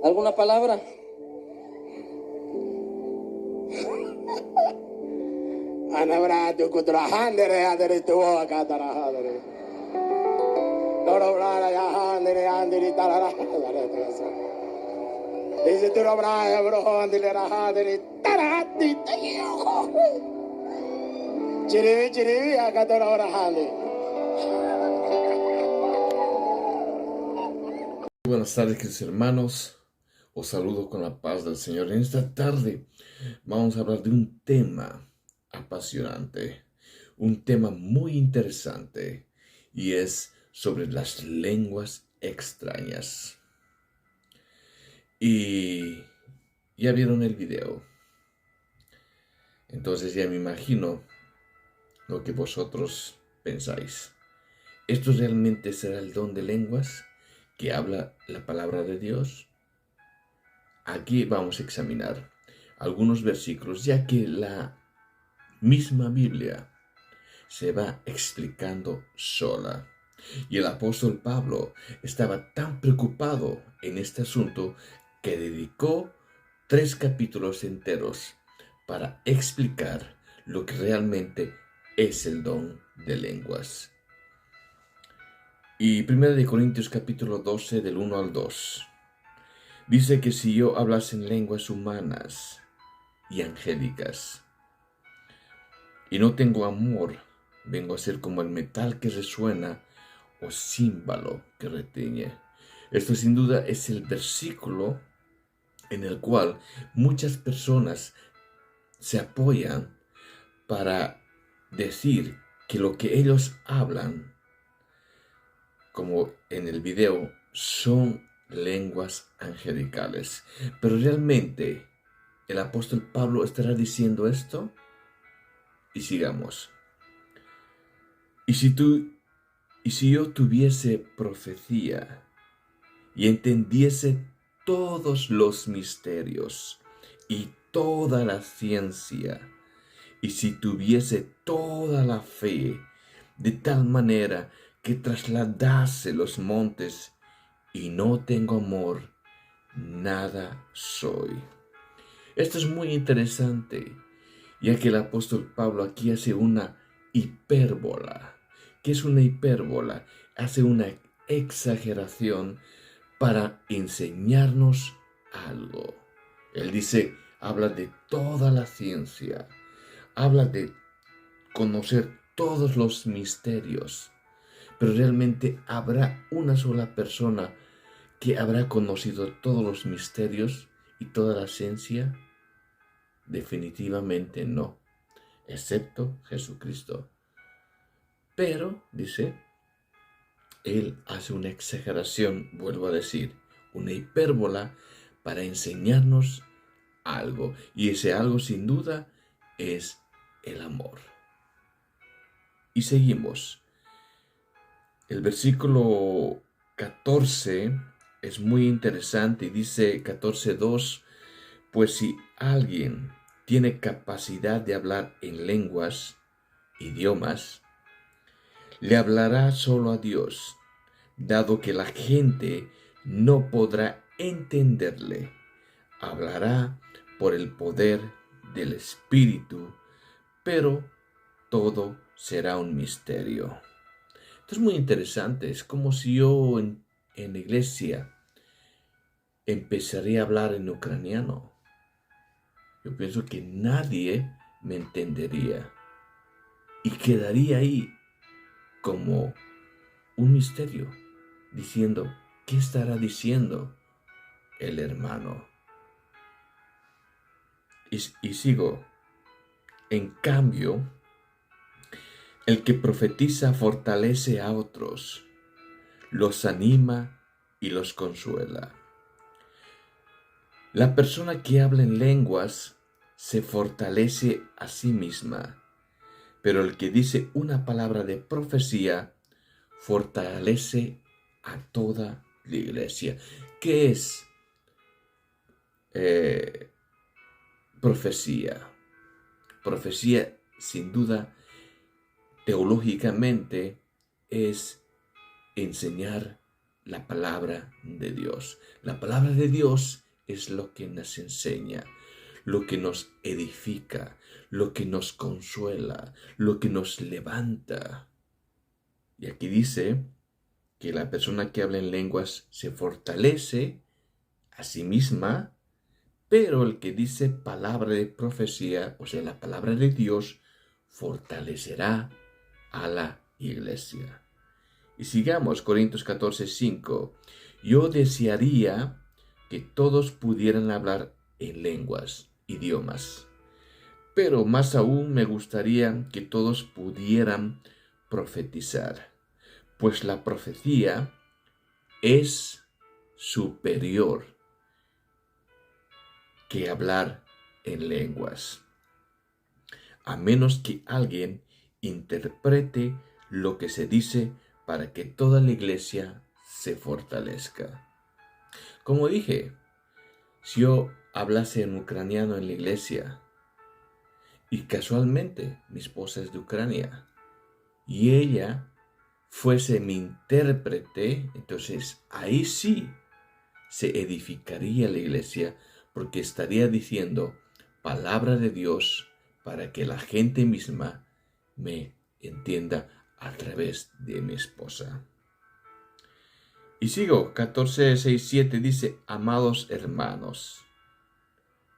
¿Alguna palabra? Anabrado kudrahandere adere tuwa kadarahadere. Dorobrara yahandere andiri tararahadere tesa. Dice dorobraya brohandere rahadere tarahati tayo. Chirivi akadorobrahande. Buenas tardes, queridos hermanos. Os saludo con la paz del Señor. En esta tarde vamos a hablar de un tema apasionante, un tema muy interesante, y es sobre las lenguas extrañas. Y ya vieron el video, entonces ya me imagino lo que vosotros pensáis. ¿Esto realmente será el don de lenguas que habla la palabra de Dios? Aquí vamos a examinar algunos versículos, ya que la misma Biblia se va explicando sola. Y el apóstol Pablo estaba tan preocupado en este asunto que dedicó 3 capítulos enteros para explicar lo que realmente es el don de lenguas. Y 1 Corintios capítulo 12 del 1 al 2 dice que si yo hablase en lenguas humanas y angélicas y no tengo amor, vengo a ser como el metal que resuena o címbalo que retiñe. Esto sin duda es el versículo en el cual muchas personas se apoyan para decir que lo que ellos hablan, como en el video, son lenguas angelicales. Pero realmente, ¿el apóstol Pablo estará diciendo esto? Y sigamos. Y si yo tuviese profecía y entendiese todos los misterios y toda la ciencia, y si tuviese toda la fe, de tal manera que trasladase los montes, y no tengo amor, nada soy. Esto es muy interesante, ya que el apóstol Pablo aquí hace una hipérbola. ¿Qué es una hipérbola? Hace una exageración para enseñarnos algo. Él dice, habla de toda la ciencia, habla de conocer todos los misterios, pero realmente habrá una sola persona que habrá conocido todos los misterios y toda la ciencia. Definitivamente no, excepto Jesucristo. Pero, dice, él hace una exageración, vuelvo a decir, una hipérbola para enseñarnos algo. Y ese algo sin duda es el amor. Y seguimos. El versículo 14 es muy interesante y dice 14:2, pues si alguien tiene capacidad de hablar en lenguas, idiomas, le hablará solo a Dios, dado que la gente no podrá entenderle. Hablará por el poder del Espíritu, pero todo será un misterio. Esto es muy interesante. Es como si yo en la iglesia empezaría a hablar en ucraniano. Yo pienso que nadie me entendería y quedaría ahí como un misterio, diciendo, ¿qué estará diciendo el hermano? Y sigo. En cambio, el que profetiza fortalece a otros, los anima y los consuela. La persona que habla en lenguas se fortalece a sí misma, pero el que dice una palabra de profecía fortalece a toda la iglesia. ¿Qué es profecía? Profecía, sin duda, teológicamente, es enseñar la palabra de Dios. La palabra de Dios es lo que nos enseña, lo que nos edifica, lo que nos consuela, lo que nos levanta. Y aquí dice que la persona que habla en lenguas se fortalece a sí misma, pero el que dice palabra de profecía, o sea, la palabra de Dios, fortalecerá a la iglesia. Y sigamos, Corintios 14:5. Yo desearía que todos pudieran hablar en lenguas, idiomas, pero más aún me gustaría que todos pudieran profetizar, pues la profecía es superior que hablar en lenguas, a menos que alguien interprete lo que se dice para que toda la iglesia se fortalezca. Como dije, si yo hablase en ucraniano en la iglesia, y casualmente mi esposa es de Ucrania, y ella fuese mi intérprete, entonces ahí sí se edificaría la iglesia, porque estaría diciendo palabra de Dios para que la gente misma me entienda a través de mi esposa. Y sigo, 14:6-7 dice, amados hermanos.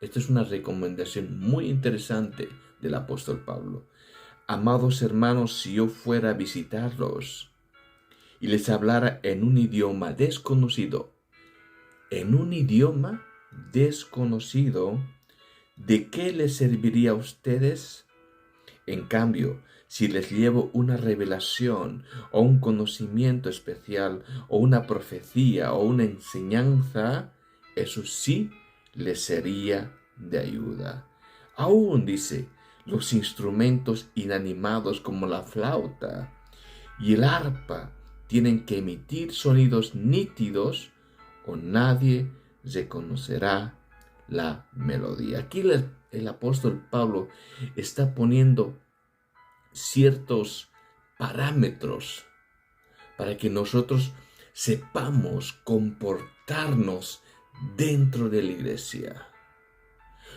Esta es una recomendación muy interesante del apóstol Pablo. Amados hermanos, si yo fuera a visitarlos y les hablara en un idioma desconocido, ¿de qué les serviría a ustedes? En cambio, si les llevo una revelación o un conocimiento especial o una profecía o una enseñanza, eso sí les sería de ayuda. Aún dice, los instrumentos inanimados como la flauta y el arpa tienen que emitir sonidos nítidos o nadie reconocerá la melodía. Aquí el apóstol Pablo está poniendo ciertos parámetros para que nosotros sepamos comportarnos dentro de la iglesia.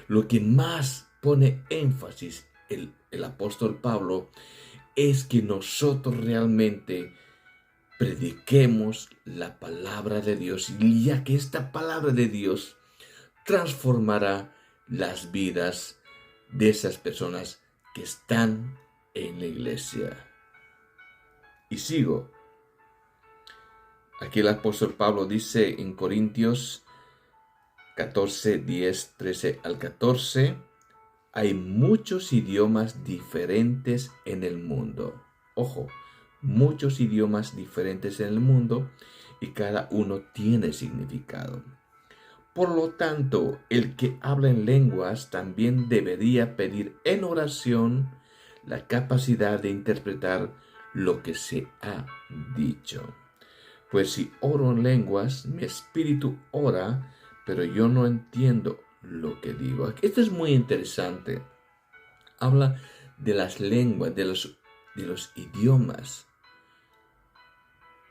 Lo que más pone énfasis el apóstol Pablo es que nosotros realmente prediquemos la palabra de Dios, y ya que esta palabra de Dios transformará las vidas de esas personas que están en la iglesia. Y sigo. Aquí el apóstol Pablo dice en Corintios 14:10-13-14, hay muchos idiomas diferentes en el mundo. Ojo, muchos idiomas diferentes en el mundo y cada uno tiene significado. Por lo tanto, el que habla en lenguas también debería pedir en oración la capacidad de interpretar lo que se ha dicho. Pues si oro en lenguas, mi espíritu ora, pero yo no entiendo lo que digo. Esto es muy interesante. Habla de las lenguas, de los idiomas.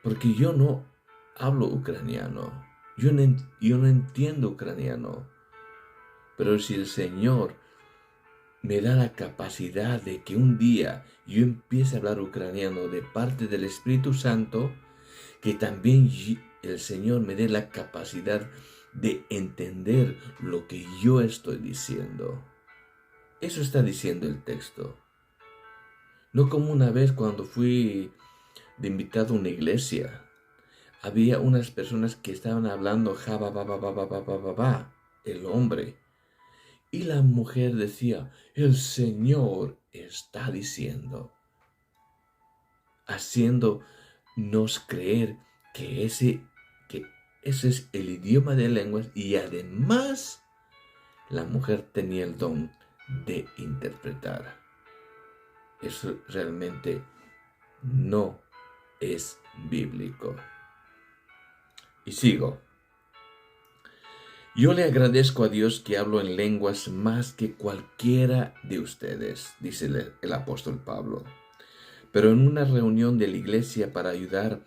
Porque yo no hablo ucraniano. Yo no entiendo ucraniano. Pero si el Señor me da la capacidad de que un día yo empiece a hablar ucraniano de parte del Espíritu Santo, que también el Señor me dé la capacidad de entender lo que yo estoy diciendo. Eso está diciendo el texto. No como una vez cuando fui de invitado a una iglesia. Había unas personas que estaban hablando el hombre. Y la mujer decía, el Señor está diciendo, haciéndonos creer que ese es el idioma de lenguas, y además la mujer tenía el don de interpretar. Eso realmente no es bíblico. Y sigo. Yo le agradezco a Dios que hablo en lenguas más que cualquiera de ustedes, dice el apóstol Pablo. Pero en una reunión de la iglesia para ayudar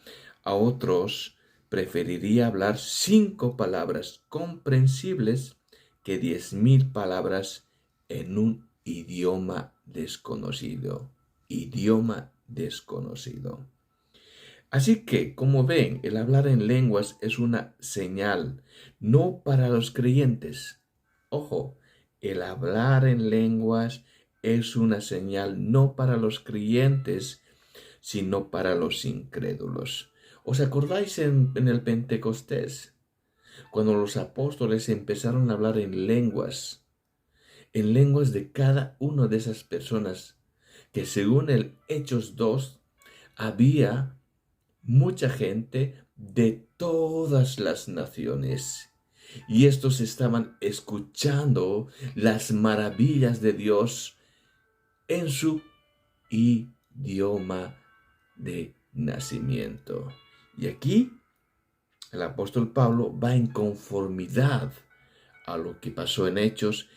a otros, preferiría hablar 5 palabras comprensibles que 10,000 palabras en un idioma desconocido. Idioma desconocido. Así que, como ven, el hablar en lenguas es una señal, no para los creyentes. Ojo, el hablar en lenguas es una señal no para los creyentes, sino para los incrédulos. ¿Os acordáis en el Pentecostés? Cuando los apóstoles empezaron a hablar en lenguas de cada una de esas personas, que según el Hechos 2, había mucha gente de todas las naciones. Y estos estaban escuchando las maravillas de Dios en su idioma de nacimiento. Y aquí el apóstol Pablo va en conformidad a lo que pasó en Hechos.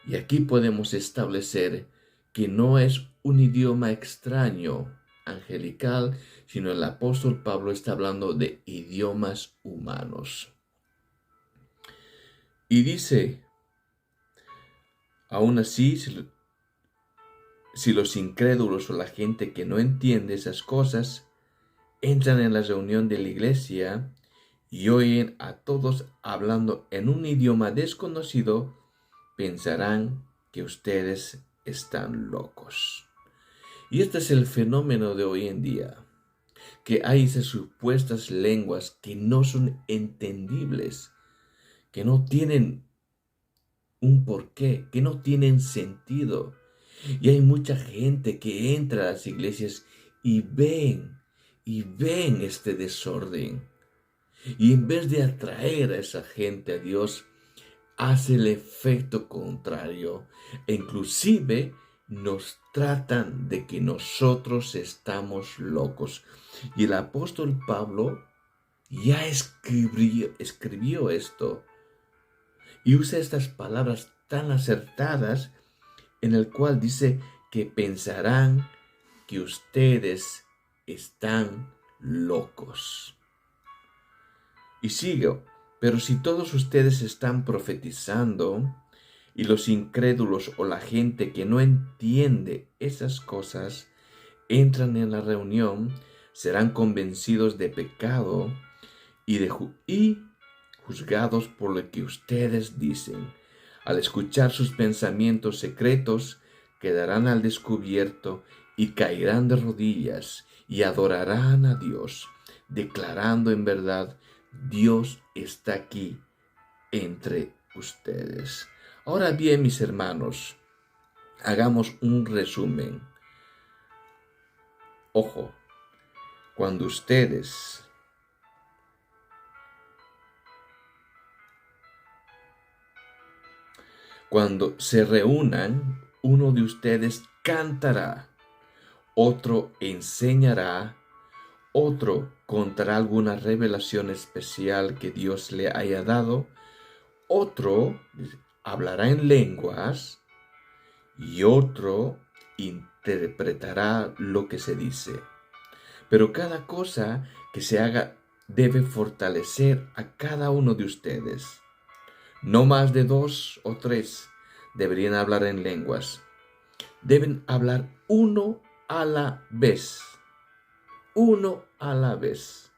Y aquí podemos establecer que no es un idioma extraño, angelical, sino el apóstol Pablo está hablando de idiomas humanos. Y dice, aún así, si los incrédulos o la gente que no entiende esas cosas entran en la reunión de la iglesia y oyen a todos hablando en un idioma desconocido, pensarán que ustedes están locos. Y este es el fenómeno de hoy en día, que hay esas supuestas lenguas que no son entendibles, que no tienen un porqué, que no tienen sentido. Y hay mucha gente que entra a las iglesias y ven este desorden. Y en vez de atraer a esa gente a Dios, hace el efecto contrario. E inclusive nos tratan de que nosotros estamos locos. Y el apóstol Pablo ya escribió esto. Y usa estas palabras tan acertadas en el cual dice que pensarán que ustedes están locos. Y sigo, pero si todos ustedes están profetizando y los incrédulos o la gente que no entiende esas cosas entran en la reunión, serán convencidos de pecado y juzgados por lo que ustedes dicen. Al escuchar sus pensamientos secretos, quedarán al descubierto y caerán de rodillas y adorarán a Dios, declarando en verdad, Dios está aquí entre ustedes. Ahora bien, mis hermanos, hagamos un resumen. Ojo, cuando se reúnan, uno de ustedes cantará, otro enseñará, otro contará alguna revelación especial que Dios le haya dado, otro hablará en lenguas y otro interpretará lo que se dice. Pero cada cosa que se haga debe fortalecer a cada uno de ustedes. No más de 2 o 3 deberían hablar en lenguas. Deben hablar uno a la vez. Uno a la vez.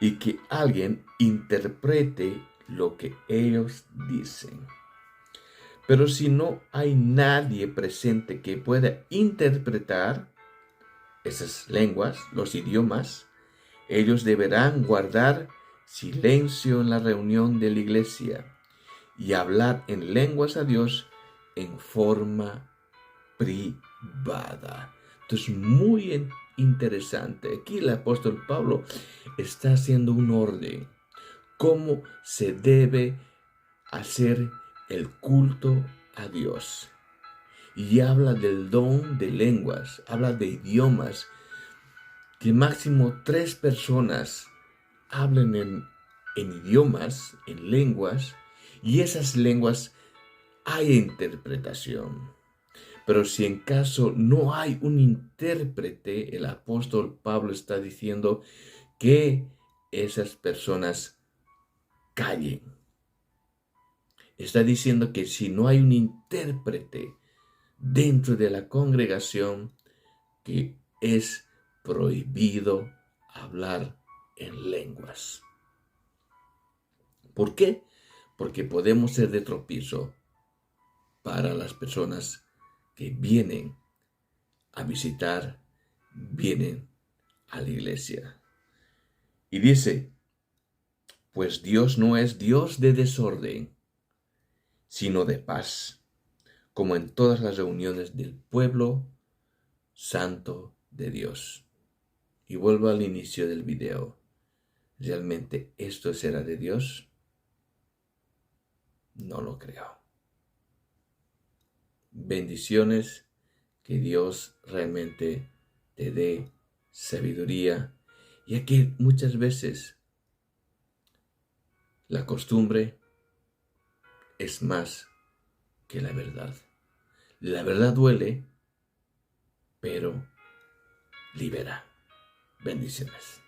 Y que alguien interprete lo que ellos dicen. Pero si no hay nadie presente que pueda interpretar esas lenguas, los idiomas, ellos deberán guardar silencio en la reunión de la iglesia y hablar en lenguas a Dios en forma privada. Entonces, muy interesante. Aquí el apóstol Pablo está haciendo un orden. ¿Cómo se debe hacer el culto a Dios? Y habla del don de lenguas, habla de idiomas, que máximo 3 personas hablen en idiomas, en lenguas, y esas lenguas hay interpretación. Pero si en caso no hay un intérprete, el apóstol Pablo está diciendo que esas personas callen. Está diciendo que si no hay un intérprete dentro de la congregación, que es prohibido hablar en lenguas. ¿Por qué? Porque podemos ser de tropiezo para las personas que vienen a visitar, vienen a la iglesia. Y dice, pues Dios no es Dios de desorden, sino de paz, como en todas las reuniones del pueblo santo de Dios. Y vuelvo al inicio del video. ¿Realmente esto será de Dios? No lo creo. Bendiciones, que Dios realmente te dé sabiduría. Y aquí muchas veces la costumbre es más que la verdad. La verdad duele, pero libera. Bendiciones.